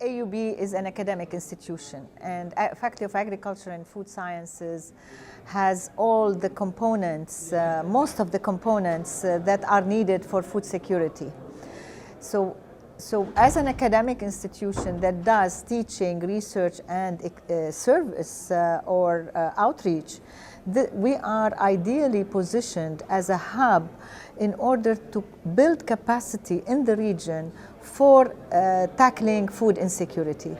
AUB is an academic institution, and Faculty of Agriculture and Food Sciences has all the components, most of the components that are needed for food security. So as an academic institution that does teaching, research, and service or outreach, we are ideally positioned as a hub in order to build capacity in the region for tackling food insecurity.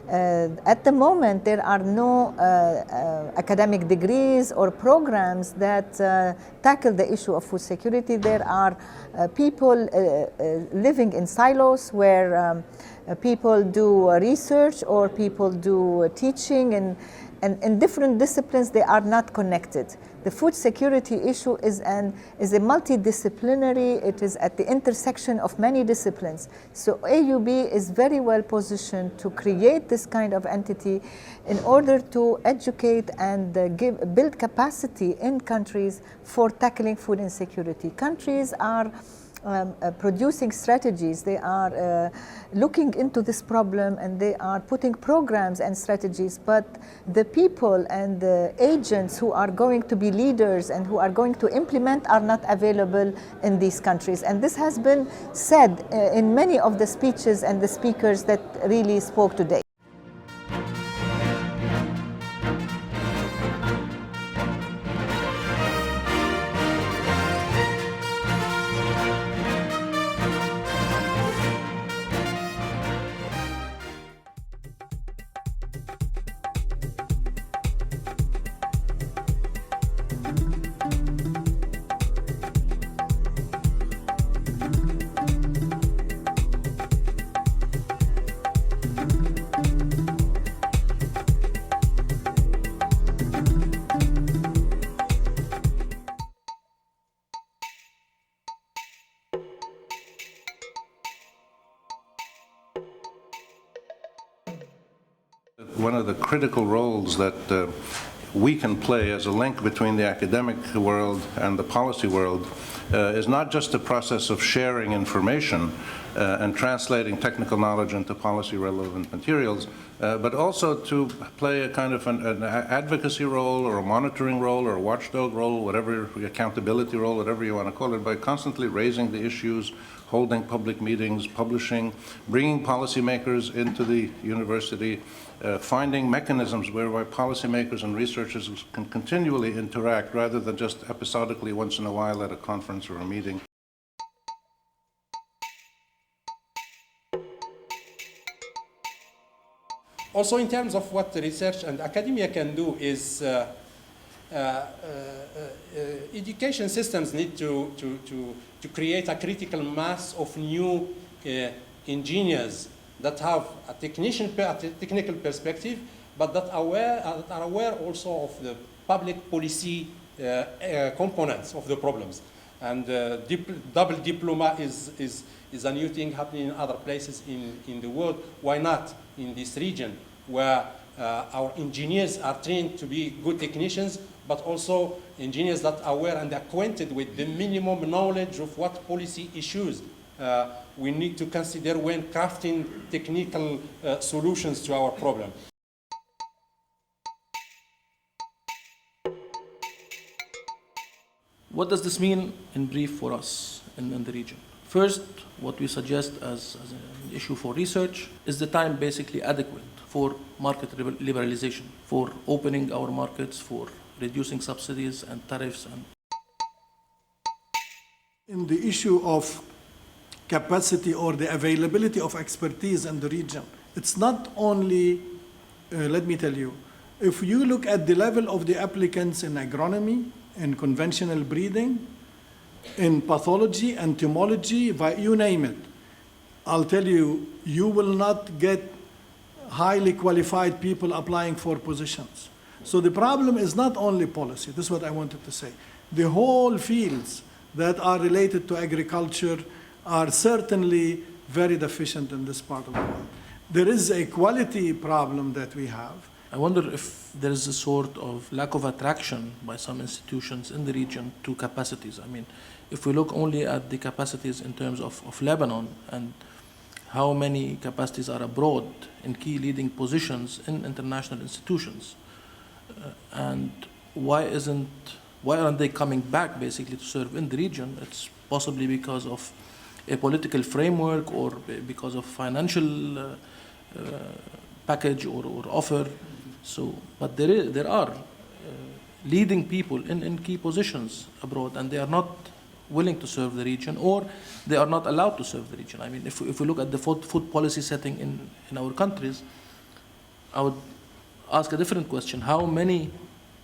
At the moment, there are no academic degrees or programs that tackle the issue of food security. There are people living in silos where people do research or people do teaching, and in different disciplines they are not connected. The food security issue is a multidisciplinary, it is at the intersection of many disciplines. So AUB is very well positioned to create this kind of entity in order to educate and build capacity in countries for tackling food insecurity. Countries are producing strategies, they are looking into this problem, and they are putting programs and strategies, but the people and the agents who are going to be leaders and who are going to implement are not available in these countries. And this has been said in many of the speeches and the speakers that really spoke today. One of the critical roles that we can play as a link between the academic world and the policy world is not just a process of sharing information and translating technical knowledge into policy relevant materials, but also to play a kind of an advocacy role or a monitoring role or a watchdog role, whatever, accountability role, whatever you want to call it, by constantly raising the issues, holding public meetings, publishing, bringing policymakers into the university, finding mechanisms whereby policymakers and researchers can continually interact rather than just episodically once in a while at a conference or a meeting. Also, in terms of what the research and academia can do is education systems need to create a critical mass of new engineers that have a technical perspective, but that are aware also of the public policy components of the problems. And double diploma is a new thing happening in other places in the world. Why not in this region, where our engineers are trained to be good technicians, but also engineers that are aware and acquainted with the minimum knowledge of what policy issues we need to consider when crafting technical solutions to our problem. What does this mean in brief for us in the region? First, what we suggest as an issue for research is the time basically adequate for market liberalization, for opening our markets, for reducing subsidies and tariffs. In the issue of capacity or the availability of expertise in the region, it's not only, let me tell you, if you look at the level of the applicants in agronomy, in conventional breeding, in pathology, entomology, you name it, I'll tell you, you will not get highly qualified people applying for positions. So the problem is not only policy, this is what I wanted to say. The whole fields that are related to agriculture are certainly very deficient in this part of the world. There is a quality problem that we have. I wonder if there is a sort of lack of attraction by some institutions in the region to capacities. I mean, if we look only at the capacities in terms of Lebanon and how many capacities are abroad in key leading positions in international institutions, and why aren't they coming back basically to serve in the region? It's possibly because of a political framework or because of financial package or offer. So, but there are leading people in key positions abroad, and they are not willing to serve the region, or they are not allowed to serve the region. I mean, if we look at the food policy setting in our countries, I would ask a different question. How many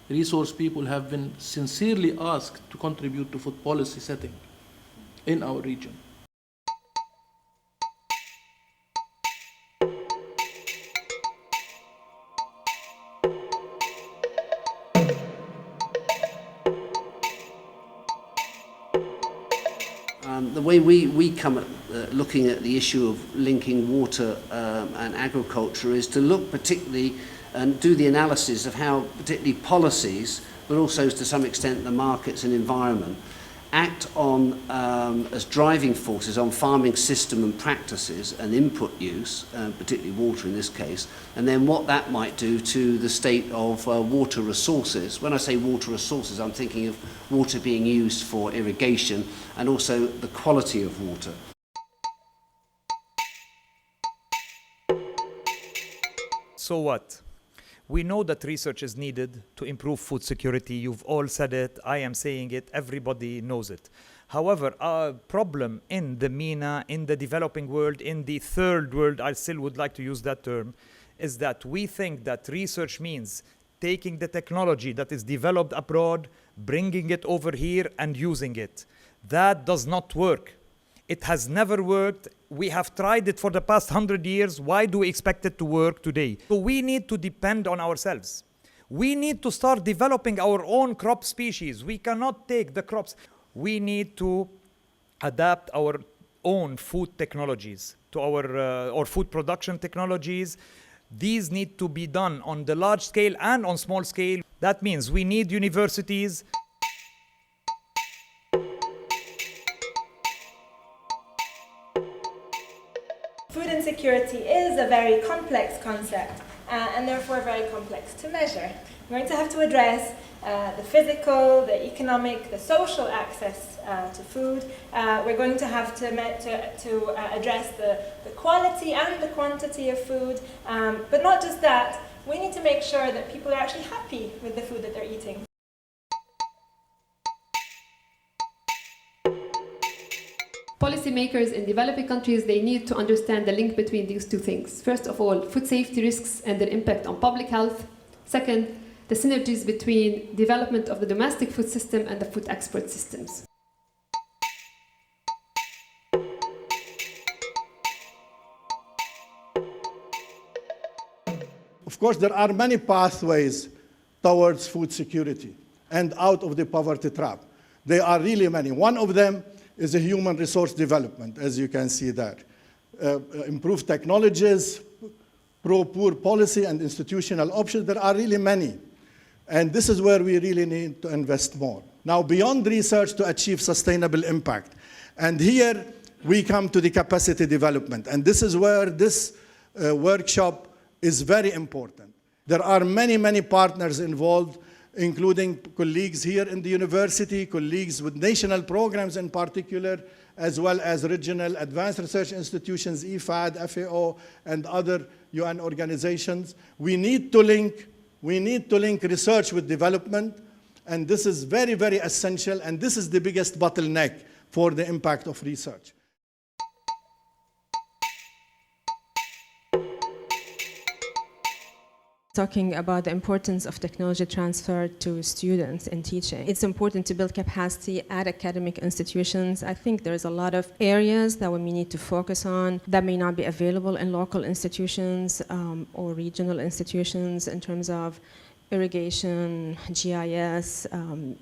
resource people have been sincerely asked to contribute to food policy setting in our region? The way we come at looking at the issue of linking water and agriculture is to look particularly and do the analysis of how particularly policies, but also to some extent the markets and environment, act on as driving forces on farming system and practices and input use, particularly water in this case, and then what that might do to the state of water resources. When I say water resources, I'm thinking of water being used for irrigation and also the quality of water. So what? We know that research is needed to improve food security. You've all said it. I am saying it. Everybody knows it. However, our problem in the MENA, in the developing world, in the third world, I still would like to use that term, is that we think that research means taking the technology that is developed abroad, bringing it over here and using it. That does not work. It has never worked. We have tried it for the past 100 years. Why do we expect it to work today? So we need to depend on ourselves. We need to start developing our own crop species. We cannot take the crops. We need to adapt our own food technologies to our or food production technologies. These need to be done on the large scale and on small scale. That means we need universities. Food insecurity is a very complex concept and therefore very complex to measure. We're going to have to address the physical, the economic, the social access to food. We're going to have to address the quality and the quantity of food. But not just that, we need to make sure that people are actually happy with the food that they're eating. Policymakers in developing countries, they need to understand the link between these two things. First of all, food safety risks and their impact on public health. Second, the synergies between development of the domestic food system and the food export systems. Of course, there are many pathways towards food security and out of the poverty trap. There are really many. One of them is a human resource development, as you can see there. Improved technologies, pro-poor policy and institutional options, there are really many. And this is where we really need to invest more. Now, beyond research to achieve sustainable impact. And here we come to the capacity development. And this is where this workshop is very important. There are many, many partners involved, including colleagues here in the university, colleagues with national programs in particular, as well as regional advanced research institutions, IFAD, FAO, and other UN organizations. We need to link research with development, and this is very, very essential, and this is the biggest bottleneck for the impact of research. Talking about the importance of technology transfer to students in teaching. It's important to build capacity at academic institutions. I think there's a lot of areas that we need to focus on that may not be available in local institutions or regional institutions in terms of irrigation, GIS,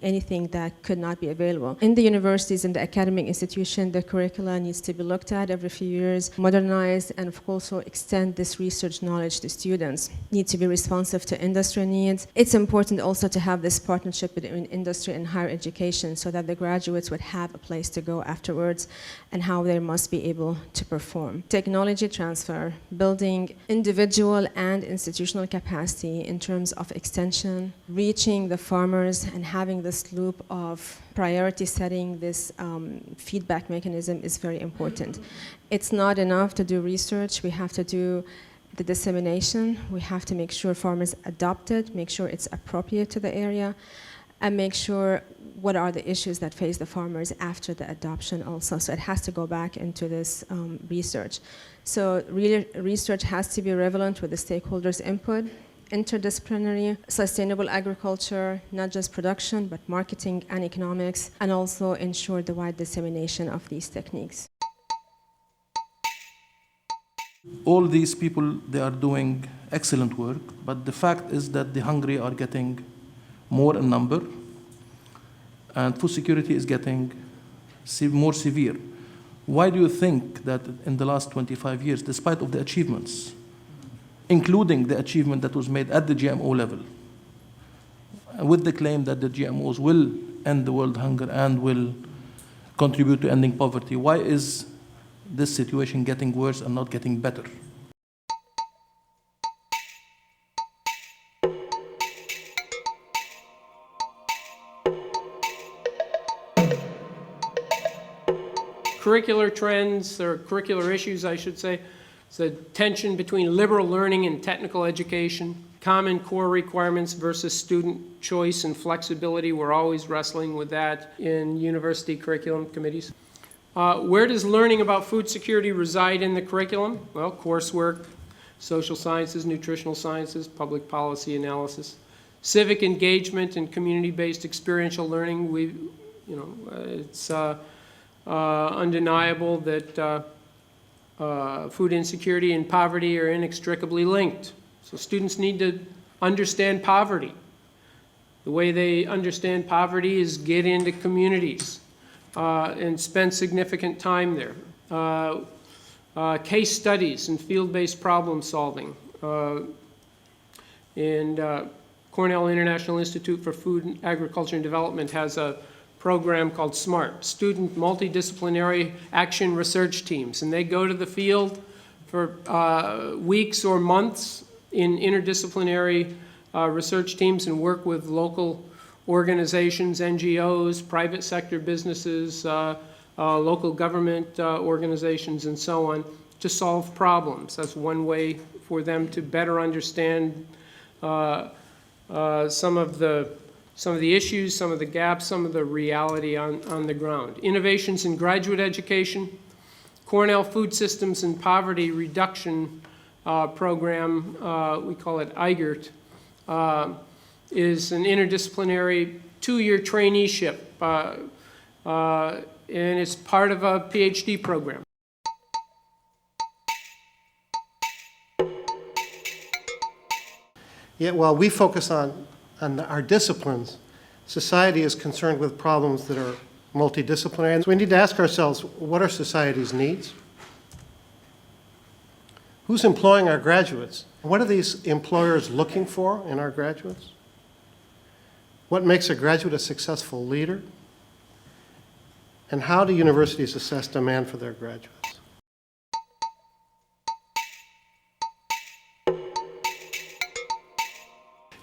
anything that could not be available. In the universities and the academic institution, the curricula needs to be looked at every few years, modernized, and also extend this research knowledge to students. Need to be responsive to industry needs. It's important also to have this partnership between industry and higher education so that the graduates would have a place to go afterwards and how they must be able to perform. Technology transfer, building individual and institutional capacity in terms of extension, reaching the farmers and having this loop of priority setting, this feedback mechanism is very important. It's not enough to do research, we have to do the dissemination, we have to make sure farmers adopt it, make sure it's appropriate to the area, and make sure what are the issues that face the farmers after the adoption also. So it has to go back into this research. So really, research has to be relevant with the stakeholders' input, interdisciplinary, sustainable agriculture, not just production, but marketing and economics, and also ensure the wide dissemination of these techniques. All these people, they are doing excellent work, but the fact is that the hungry are getting more in number, and food security is getting more severe. Why do you think that in the last 25 years, despite of the achievements, including the achievement that was made at the GMO level, with the claim that the GMOs will end the world hunger and will contribute to ending poverty, why is this situation getting worse and not getting better? Curricular trends, or curricular issues, I should say. It's the tension between liberal learning and technical education, common core requirements versus student choice and flexibility. We're always wrestling with that in university curriculum committees. Where does learning about food security reside in the curriculum? Well, coursework, social sciences, nutritional sciences, public policy analysis, civic engagement and community-based experiential learning. It's undeniable that food insecurity and poverty are inextricably linked. So students need to understand poverty. The way they understand poverty is get into communities and spend significant time there. Case studies and field-based problem solving. Cornell International Institute for Food and Agriculture and Development has a program called SMART, Student Multidisciplinary Action Research Teams. And they go to the field for weeks or months in interdisciplinary research teams and work with local organizations, NGOs, private sector businesses, local government organizations, and so on, to solve problems. That's one way for them to better understand some of the issues, some of the gaps, some of the reality on the ground. Innovations in graduate education. Cornell Food Systems and Poverty Reduction Program, we call it ICARDA, is an interdisciplinary 2-year traineeship, and it's part of a PhD program. Yeah, while we focus on our disciplines, society is concerned with problems that are multidisciplinary. So we need to ask ourselves, what are society's needs? Who's employing our graduates? What are these employers looking for in our graduates? What makes a graduate a successful leader? And how do universities assess demand for their graduates?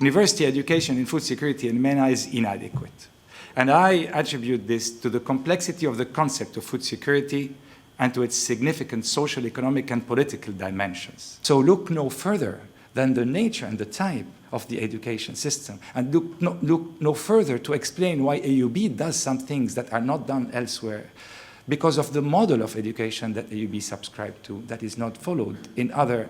University education in food security in MENA is inadequate. And I attribute this to the complexity of the concept of food security and to its significant social, economic, and political dimensions. So look no further than the nature and the type of the education system, and look no further to explain why AUB does some things that are not done elsewhere, because of the model of education that AUB subscribed to that is not followed in other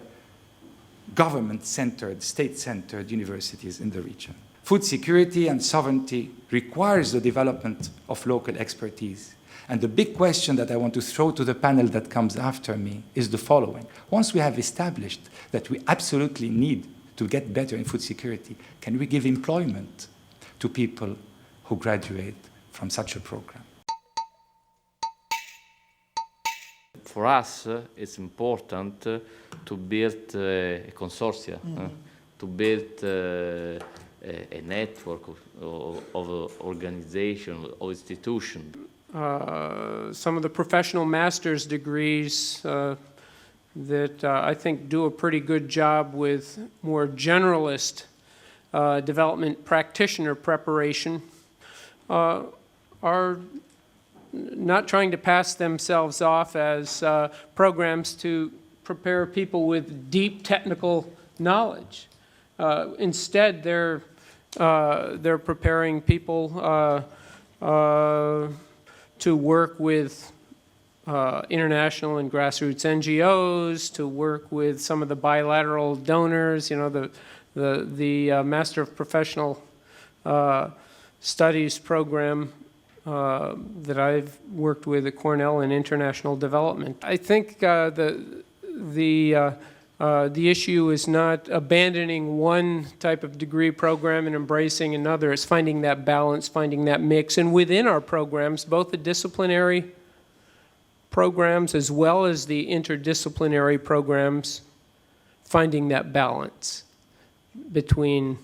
government-centered, state-centered universities in the region. Food security and sovereignty requires the development of local expertise. And the big question that I want to throw to the panel that comes after me is the following. Once we have established that we absolutely need to get better in food security? Can we give employment to people who graduate from such a program? For us, it's important to build a consortia, to build a network of organizations or institutions. Some of the professional master's degrees that I think do a pretty good job with more generalist development practitioner preparation are not trying to pass themselves off as programs to prepare people with deep technical knowledge. Instead, they're preparing people to work with international and grassroots NGOs, to work with some of the bilateral donors. You know, the Master of Professional Studies program that I've worked with at Cornell in international development. I think the issue is not abandoning one type of degree program and embracing another. It's finding that balance, finding that mix. And within our programs, both the disciplinary programs as well as the interdisciplinary programs, finding that balance between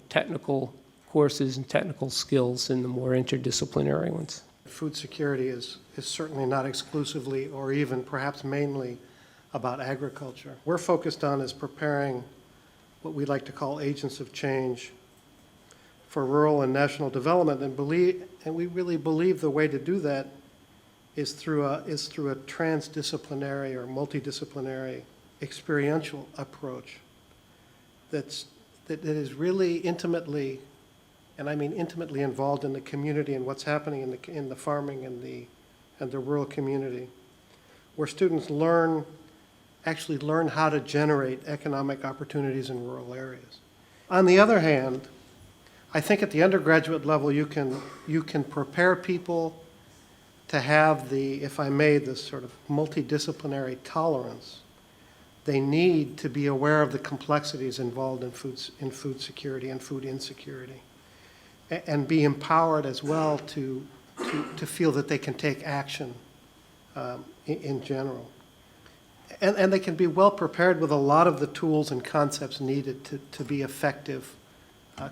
technical courses and technical skills in the more interdisciplinary ones. Food security is certainly not exclusively or even perhaps mainly about agriculture. We're focused on is preparing what we like to call agents of change for rural and national development, and we really believe the way to do that is through a transdisciplinary or multidisciplinary experiential approach that is really intimately, and I mean intimately, involved in the community and what's happening in the farming and the rural community, where students actually learn how to generate economic opportunities in rural areas. On the other hand, I think at the undergraduate level you can prepare people to have if I may, this sort of multidisciplinary tolerance they need to be aware of the complexities involved in food security and food insecurity, and be empowered as well to feel that they can take action in general. And they can be well prepared with a lot of the tools and concepts needed to be effective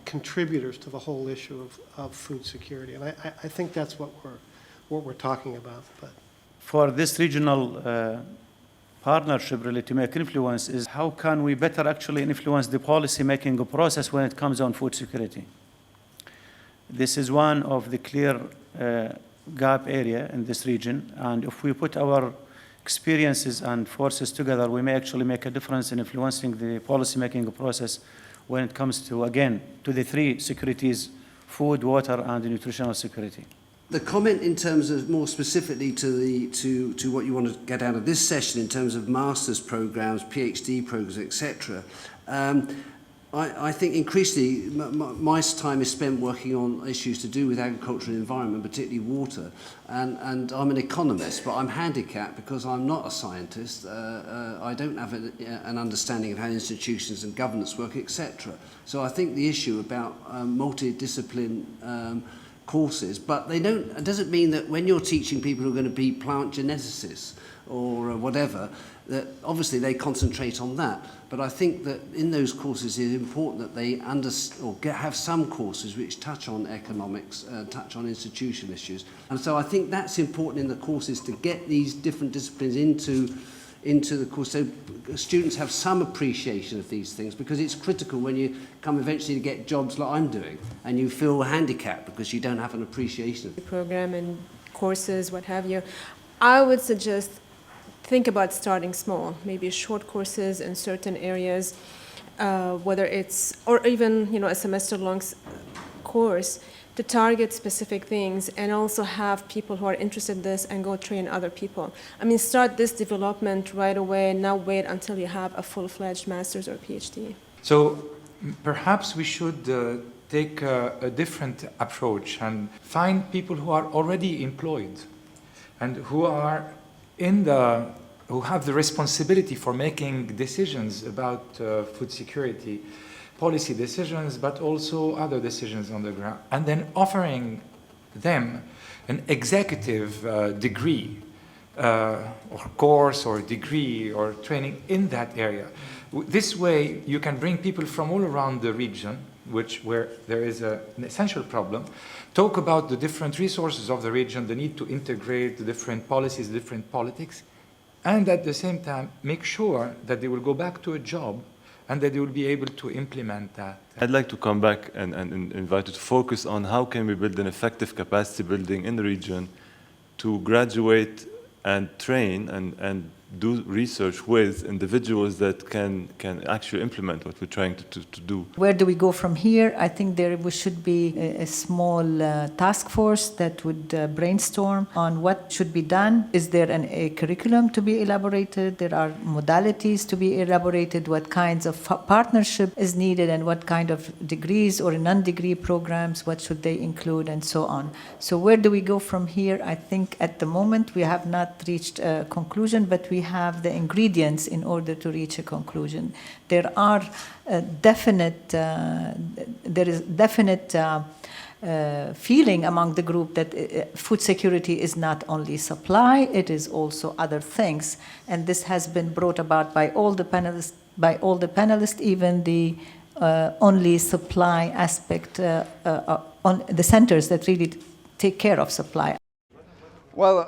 contributors to the whole issue of food security. And I think that's what we're talking about. But for this regional partnership really to make influence is how can we better actually influence the policy-making process when it comes on food security. This is one of the clear gap area in this region, and if we put our experiences and forces together, we may actually make a difference in influencing the policy-making process when it comes to, again, to the three securities: food, water, and nutritional security. The comment in terms of more specifically to what you want to get out of this session in terms of master's programs, PhD programs, etc. I think increasingly my time is spent working on issues to do with agriculture and environment, particularly water. And I'm an economist, but I'm handicapped because I'm not a scientist. I don't have an understanding of how institutions and governance work, etc. So I think the issue about multidiscipline courses, but it doesn't mean that when you're teaching people who are going to be plant geneticists or whatever, that obviously they concentrate on that. But I think that in those courses it's important that they have some courses which touch on economics, touch on institution issues. And so I think that's important in the courses to get these different disciplines into the course, so students have some appreciation of these things, because it's critical when you come eventually to get jobs like I'm doing and you feel handicapped because you don't have an appreciation of the program and courses, what have you. I would suggest think about starting small, maybe short courses in certain areas, whether it's, or even a semester-long course, to target specific things and also have people who are interested in this and go train other people. I mean, start this development right away and not wait until you have a full-fledged master's or PhD. So perhaps we should take a different approach and find people who are already employed and who are in the who have the responsibility for making decisions about food security, policy decisions, but also other decisions on the ground, and then offering them an executive degree or course or degree or training in that area. This way you can bring people from all around the region, where there is an essential problem, talk about the different resources of the region, the need to integrate the different policies, different politics, and at the same time make sure that they will go back to a job and that they will be able to implement that. I'd like to come back and invite you to focus on how can we build an effective capacity building in the region to graduate and train and do research with individuals that can actually implement what we're trying to do. Where do we go from here? I think there should be a small task force that would brainstorm on what should be done. Is there a curriculum to be elaborated? There are modalities to be elaborated. What kinds of partnership is needed and what kind of degrees or non-degree programs, what should they include and so on. So where do we go from here? I think at the moment we have not reached a conclusion, but we have the ingredients in order to reach a conclusion. There is definite feeling among the group that food security is not only supply, it is also other things. And this has been brought about by all the panelists, even the only supply aspect on the centers that really take care of supply. Well,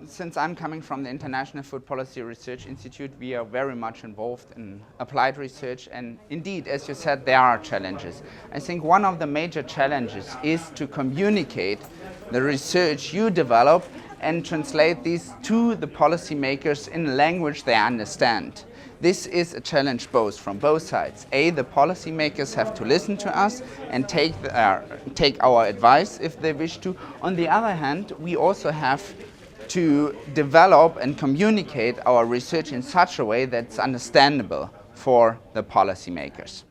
since I'm coming from the International Food Policy Research Institute, we are very much involved in applied research, and indeed, as you said, there are challenges. I think one of the major challenges is to communicate the research you develop and translate these to the policymakers in a language they understand. This is a challenge from both sides. The policymakers have to listen to us and take our advice if they wish to. On the other hand, we also have to develop and communicate our research in such a way that's understandable for the policymakers.